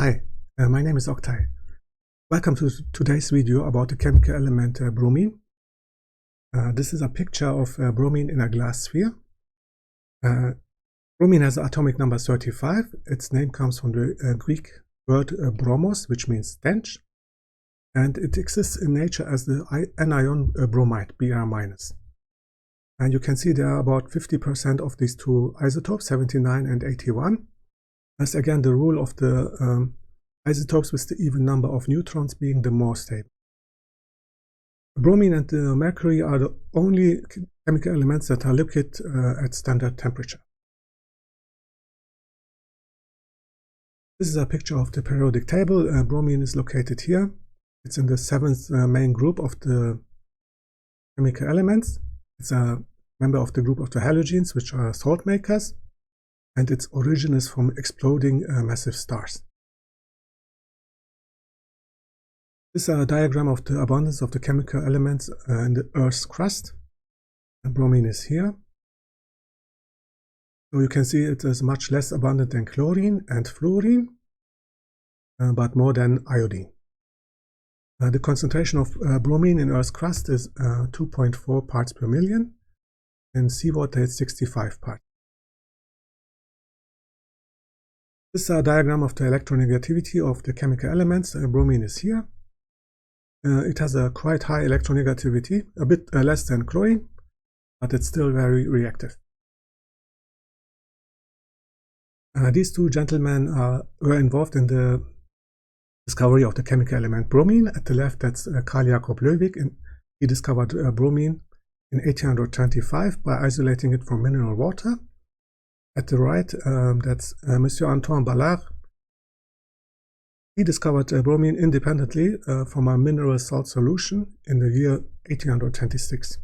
Hi, my name is Oktay. Welcome to today's video about the chemical element bromine. This is a picture of bromine in a glass sphere. Bromine has atomic number 35. Its name comes from the Greek word bromos, which means stench, and it exists in nature as the anion bromide, Br-. And you can see there are about 50% of these two isotopes, 79 and 81. That's again the rule of the isotopes with the even number of neutrons being the more stable. Bromine and the mercury are the only chemical elements that are liquid at standard temperature. This is a picture of the periodic table. Bromine is located here. It's in the 7th main group of the chemical elements. It's a member of the group of the halogens, which are salt makers, and its origin is from exploding massive stars. This is a diagram of the abundance of the chemical elements in the Earth's crust. And bromine is here. So you can see it is much less abundant than chlorine and fluorine, but more than iodine. The concentration of bromine in Earth's crust is 2.4 parts per million. In seawater it's 65 parts. This is a diagram of the electronegativity of the chemical elements. Bromine is here. It has a quite high electronegativity, a bit less than chlorine, but it's still very reactive. These two gentlemen were involved in the discovery of the chemical element bromine. At the left, that's Carl Jacob Löwig. He discovered bromine in 1825 by isolating it from mineral water. At the right, that's Monsieur Antoine Ballard. He discovered bromine independently from a mineral salt solution in the year 1826.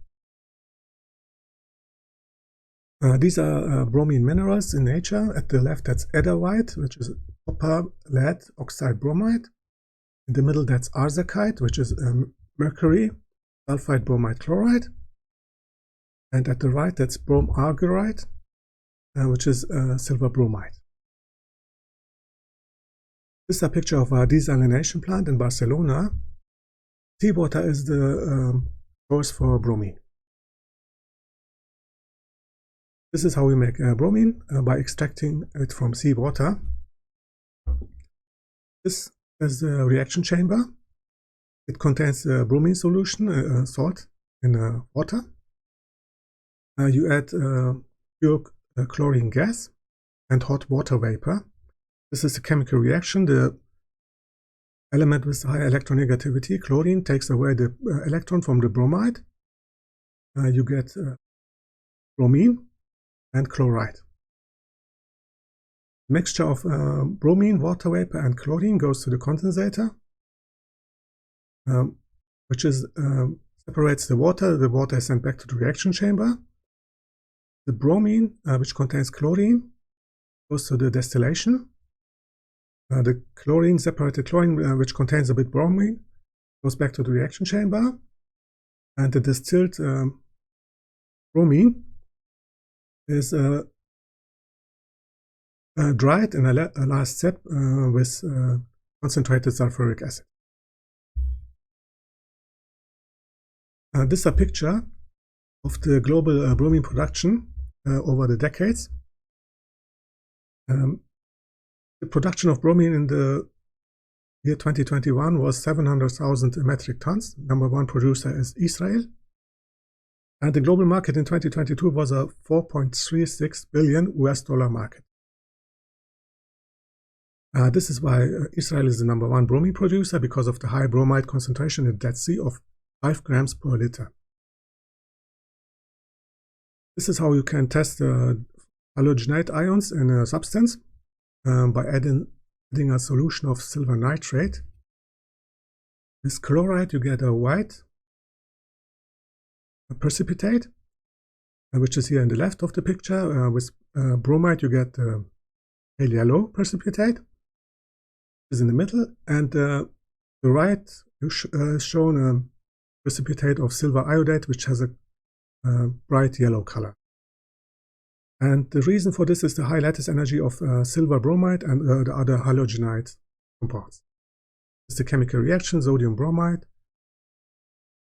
These are bromine minerals in nature. At the left, that's Ederite, which is copper lead oxide bromide. In the middle, that's arsacite, which is mercury sulfide bromide chloride. And at the right, that's bromargyrite, which is silver bromide. This is a picture of a desalination plant in Barcelona. Seawater is the source for bromine. This is how we make bromine, by extracting it from seawater. This is the reaction chamber. It contains bromine solution, salt in water. You add pure chlorine gas and hot water vapor. This is a chemical reaction. The element with high electronegativity, chlorine, takes away the electron from the bromide. You get bromine and chloride. Mixture of bromine, water vapor, and chlorine goes to the condensator, which is separates the water. The water is sent back to the reaction chamber. The bromine, which contains chlorine, goes to the distillation. The chlorine, separated chlorine, which contains a bit bromine, goes back to the reaction chamber. And the distilled bromine is dried in a last step with concentrated sulfuric acid. This is a picture of the global bromine production over the decades. The production of bromine in the year 2021 was 700,000 metric tons. Number one producer is Israel. And the global market in 2022 was a $4.36 billion US market. This is why Israel is the number one bromine producer, because of the high bromide concentration in the Dead Sea of 5 grams per liter. This is how you can test halogenate ions in a substance by adding a solution of silver nitrate. With chloride, you get a white precipitate, which is here in the left of the picture. With bromide, you get a yellow precipitate, which is in the middle, and the right is shown a precipitate of silver iodide, which has a bright yellow color. And the reason for this is the high lattice energy of silver bromide and the other halogenides compounds. This is the chemical reaction: sodium bromide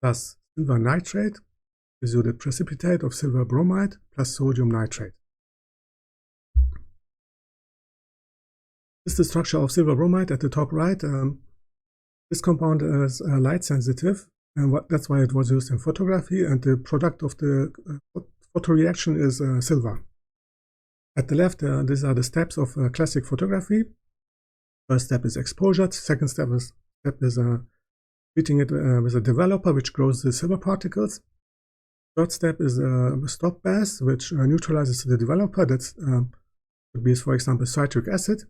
plus silver nitrate gives you the precipitate of silver bromide plus sodium nitrate. This is the structure of silver bromide at the top right. This compound is light sensitive, and that's why it was used in photography, and the product of the photoreaction is silver. At the left, these are the steps of classic photography. First step is exposure. Second step is treating it with a developer, which grows the silver particles. Third step is a stop bath, which neutralizes the developer. That could be, for example, citric acid.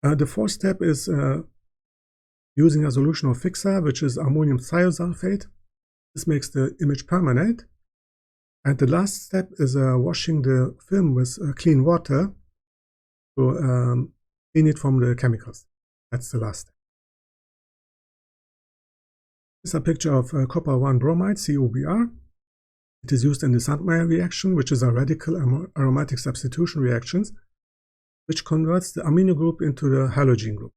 The fourth step is using a solution of fixer, which is ammonium thiosulfate. This makes the image permanent. And the last step is washing the film with clean water to clean it from the chemicals. That's the last step. This is a picture of copper 1 bromide, COBr. It is used in the Sandmeyer reaction, which is a radical aromatic substitution reaction, which converts the amino group into the halogen group.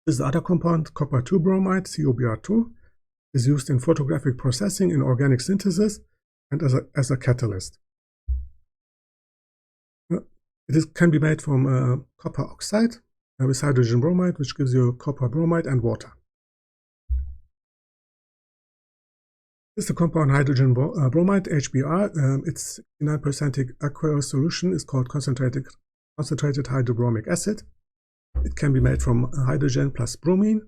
This is the other compound, copper 2 bromide, COBr2, is used in photographic processing in organic synthesis and as a catalyst. It can be made from copper oxide with hydrogen bromide, which gives you copper bromide and water. This is the compound hydrogen bromide, HBr. Its 69% aqueous solution is called concentrated hydrobromic acid. It can be made from hydrogen plus bromine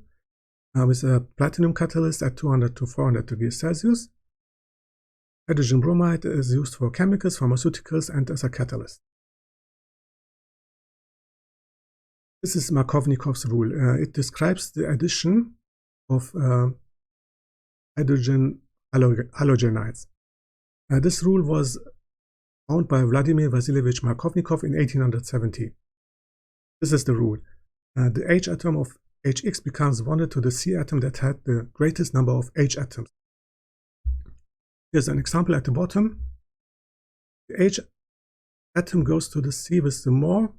with a platinum catalyst at 200 to 400 degrees Celsius. Hydrogen bromide is used for chemicals, pharmaceuticals, and as a catalyst. This is Markovnikov's rule. It describes the addition of hydrogen halogenides. This rule was found by Vladimir Vasilievich Markovnikov in 1870. This is the rule. The H atom of HX becomes bonded to the C atom that had the greatest number of H atoms. Here's an example at the bottom. The H atom goes to the C with the more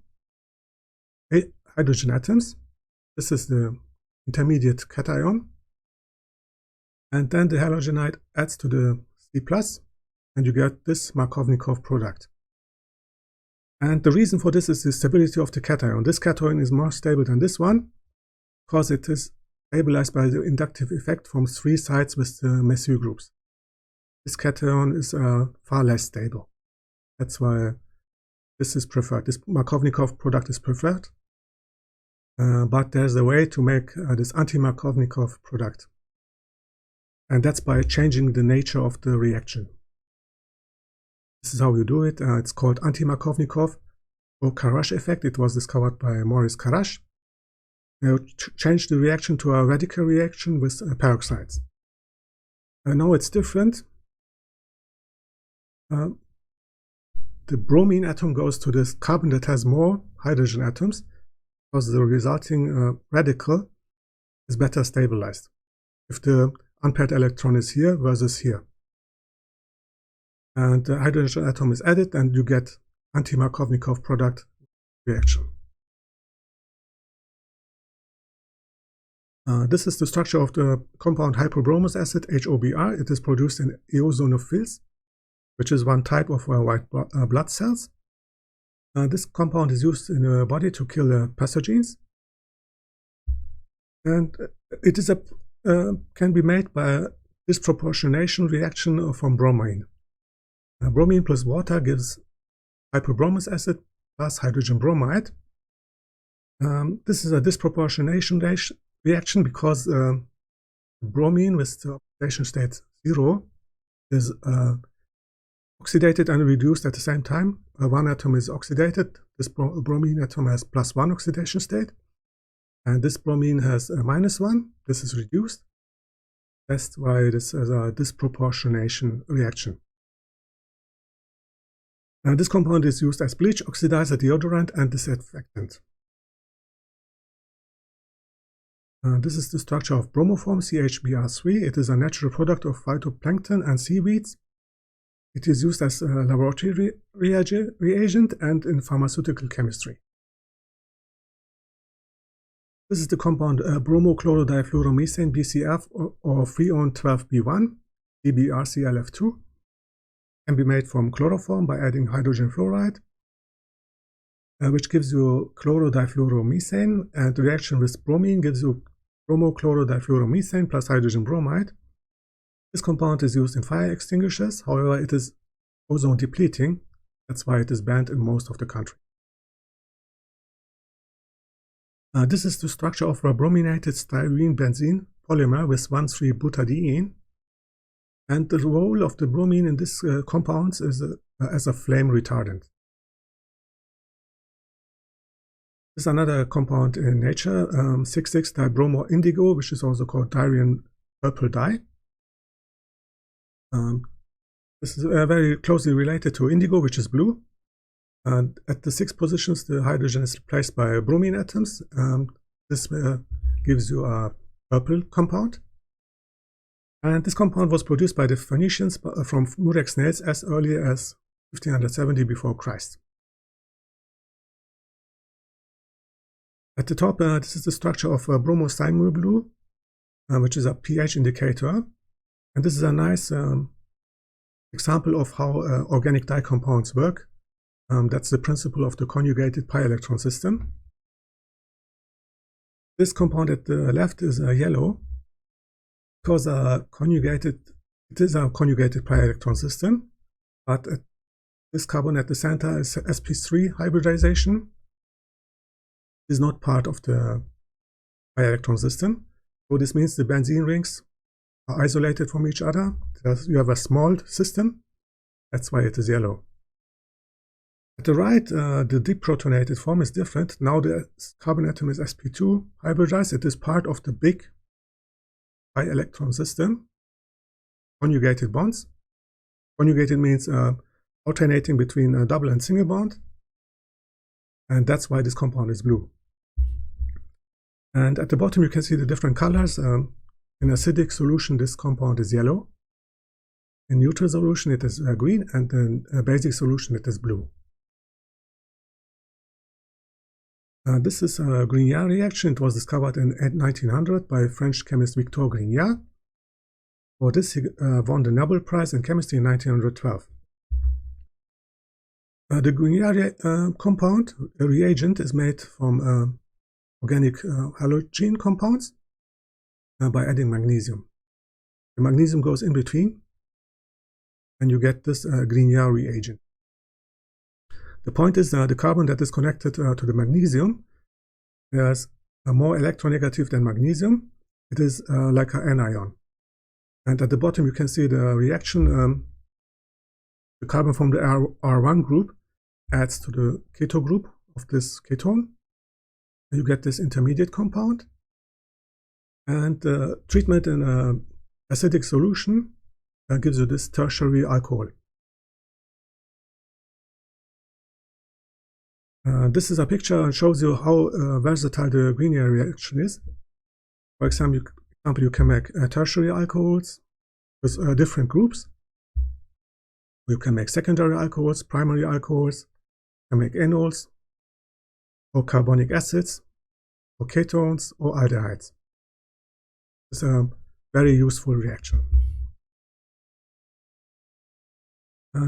hydrogen atoms. This is the intermediate cation. And then the halogenide adds to the C+, and you get this Markovnikov product. And the reason for this is the stability of the cation. This cation is more stable than this one because it is stabilized by the inductive effect from 3 sides with the Messier groups. This cation is far less stable. That's why this is preferred. This Markovnikov product is preferred. But there's a way to make this anti-Markovnikov product. And that's by changing the nature of the reaction. This is how you do it. It's called anti-Markovnikov or Kharasch effect. It was discovered by Maurice Kharasch. Change the reaction to a radical reaction with peroxides. Now it's different. The bromine atom goes to this carbon that has more hydrogen atoms because the resulting radical is better stabilized if the unpaired electron is here versus here. And the hydrogen atom is added and you get anti-Markovnikov product reaction. This is the structure of the compound hypobromous acid, HOBr. It is produced in eosinophils, which is one type of white blood cells. This compound is used in the body to kill pathogens. And it is can be made by a disproportionation reaction from bromine. Bromine plus water gives hypobromous acid plus hydrogen bromide. This is a disproportionation reaction because bromine with the oxidation state 0 is oxidated and reduced at the same time. One atom is oxidated. This bromine atom has +1 oxidation state. And this bromine has a -1. This is reduced. That's why this is a disproportionation reaction. This compound is used as bleach, oxidizer, deodorant, and disinfectant. This is the structure of bromoform, CHBr3. It is a natural product of phytoplankton and seaweeds. It is used as a laboratory reagent and in pharmaceutical chemistry. This is the compound bromochlorodifluoromethane BCF or Freon 12B1 BBrClF2. Can be made from chloroform by adding hydrogen fluoride, which gives you chlorodifluoromethane, and the reaction with bromine gives you bromochlorodifluoromethane plus hydrogen bromide. This compound is used in fire extinguishers, however it is ozone depleting, that's why it is banned in most of the country. This is the structure of a brominated styrene benzene polymer with 1,3-butadiene, and the role of the bromine in this compounds is as a flame retardant. This is another compound in nature, 6,6-dibromo-indigo, which is also called Tyrian Purple dye. This is very closely related to indigo, which is blue. And at the 6 positions, the hydrogen is replaced by bromine atoms. This gives you a purple compound. And this compound was produced by the Phoenicians from murex nails as early as 1570 before Christ. At the top, this is the structure of Bromothymol Blue, which is a pH indicator. And this is a nice example of how organic dye compounds work. That's the principle of the conjugated pi electron system. This compound at the left is yellow because it is a conjugated pi electron system, but this carbon at the center is sp3 hybridization. It is not part of the pi electron system. So this means the benzene rings are isolated from each other. You have a small system. That's why it is yellow. At the right, the deprotonated form is different. Now the carbon atom is sp2 hybridized. It is part of the big pi electron system. Conjugated bonds. Conjugated means alternating between a double and single bond. And that's why this compound is blue. And at the bottom you can see the different colors. In acidic solution this compound is yellow. In neutral solution it is green, and in a basic solution it is blue. This is a Grignard reaction. It was discovered in 1900 by French chemist Victor Grignard. For this he won the Nobel Prize in Chemistry in 1912. The Grignard compound, a reagent, is made from organic halogen compounds by adding magnesium. The magnesium goes in between and you get this Grignard reagent. The point is the carbon that is connected to the magnesium is more electronegative than magnesium. It is like an anion. And at the bottom you can see the reaction. The carbon from the R1 group adds to the keto group of this ketone. You get this intermediate compound. And treatment in an acidic solution gives you this tertiary alcohol. This is a picture and shows you how versatile the Grignard reaction is. For example, you can make tertiary alcohols with different groups. You can make secondary alcohols, primary alcohols, you can make anols, or carbonic acids, or ketones, or aldehydes. It's a very useful reaction.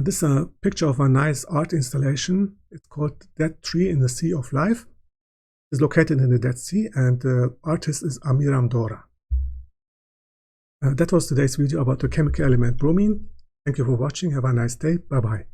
This is a picture of a nice art installation. It's called Dead Tree in the Sea of Life. It's located in the Dead Sea, and the artist is Amiram Dora. That was today's video about the chemical element bromine. Thank you for watching. Have a nice day. Bye bye.